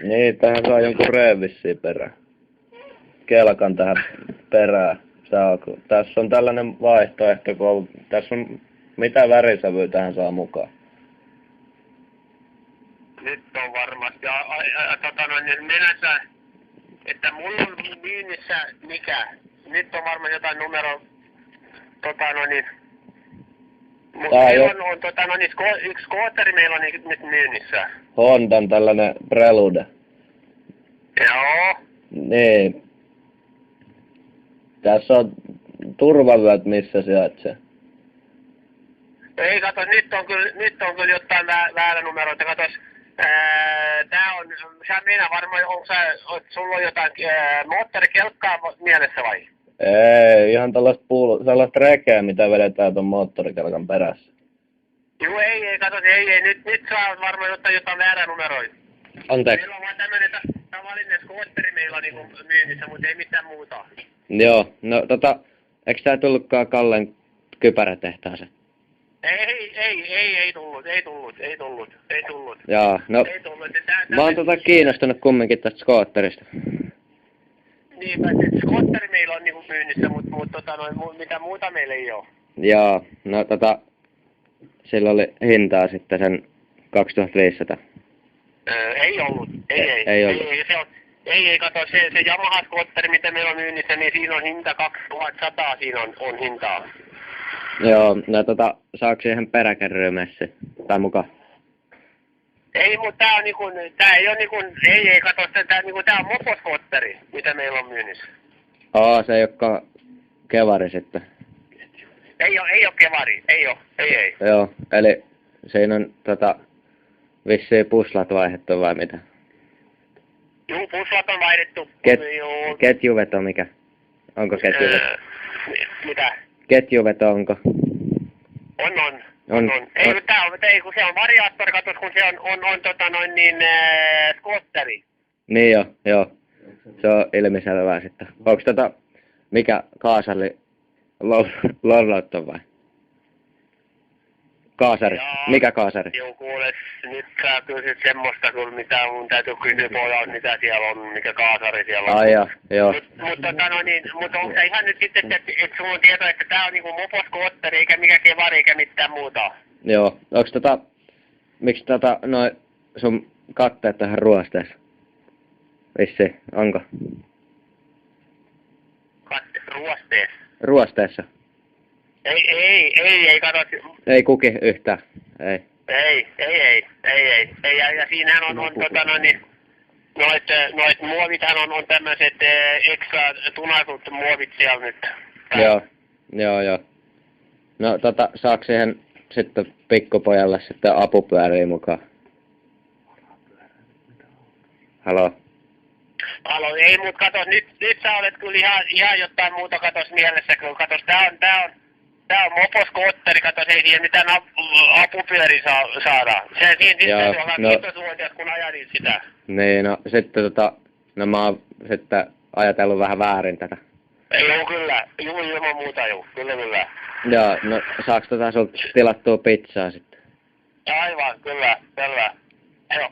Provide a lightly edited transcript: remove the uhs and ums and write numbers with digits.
Niin, tähän saa jonkun reevissiin perään. Kelkan tähän perään. Tässä on tällainen vaihtoehto, kun tässä on mitä värisävyä tähän saa mukaan. Nyt on varmasti, mennänsä, että mulla on myynnissä mikä? Nyt on varmaan jotain numero, yksi skootteri meillä on nyt myynnissä. Hondan tällainen Prelude. Joo. Niin. Tässä on turvavyöt missä sijaitsee. Ei kato, nyt on kyllä jotain väärä numeroita. Katos, sä minä varmaan, sulla on jotain moottorikelkkaa mielessä vai? Ei, ihan sellaista rekeä, mitä vedetään ton moottorikelkan perässä. Juu, ei, kato, nyt saa varmaan jotain väärää numeroita. Anteeksi. Meillä on vaan tämmönen tavallinen skootteri meillä niinku myynnissä, mutta ei mitään muuta. Joo, no eikö tää tullutkaan Kallen kypärätehtaaseen? Ei tullut. Jaa, no Ei tullut. mä oon kiinnostunut kumminkin tästä skootterista. Niinpä, että skootteri meillä on niinku myynnissä, mutta mitä muuta meillä ei oo. Joo, no sillä oli hintaa sitten sen 2500. Ei ollut. Ei ollut. Ei, kato, se Yamaha-skootteri, mitä meillä on myynnissä, niin siinä on hinta 2100, siinä on hintaa. Joo, no saako siihen peräkärryä messi? Tai mukaan? Ei, mutta tää ei oo kato, tää on moposkootteri, mitä meillä on myynnissä. Se ei ookaan kevari sitten. Ei oo kevari, ei. Joo, eli siinä on vissiin puslat vaihdettu vai mitä? Juu, puslat on vaihdettu. Ketjuveto mikä? Onko ketjuveto? Mitä? Ketjuveto onko? On. Ei, kun se on variaattori, katos, kun se on skootteri. Niin joo. Se on ilmiselvää sitten. Onks mikä kaasari? Lorlautto vai? Kaasari. Mikä kaasari? Joo, kuule, nyt sä kysyt semmoista, mitä mun täytyy kysyä pojalta, mitä siellä on, mikä kaasari siellä on. Ai joo. Mutta onko se ihan nyt sitten, että sulla on tieto, että tää on niinku moposkootteri, eikä mikä kevari, eikä mitään muuta? Joo. Onks miksi noi sun katteet tähän ruosteessa? Vissi, onko? Ruosteessa? Ruosteessa. Ei, kato. Ei kuki yhtään, ei. Ei. Ja siinähän on noit muovithan on tämmöiset ekstra tunaisut muovit siellä nyt. Joo. No saako siihen sitten pikkupojalle sitten apupyöriä mukaan? Halo, ei mut katos, nyt sä olet kyllä ihan jotain muuta katos mielessä, kun katos tää on moposkootteri, katos ei siihen mitään apupyöriä saada. Se siinä kiitosluontias kun ajatin sitä. Niin, no sitten mä oon sitten ajatellut vähän väärin tätä. Joo kyllä, ilman muuta kyllä. Joo, no saaks sulta tilattua pizzaa sitten? Aivan, kyllä. Joo.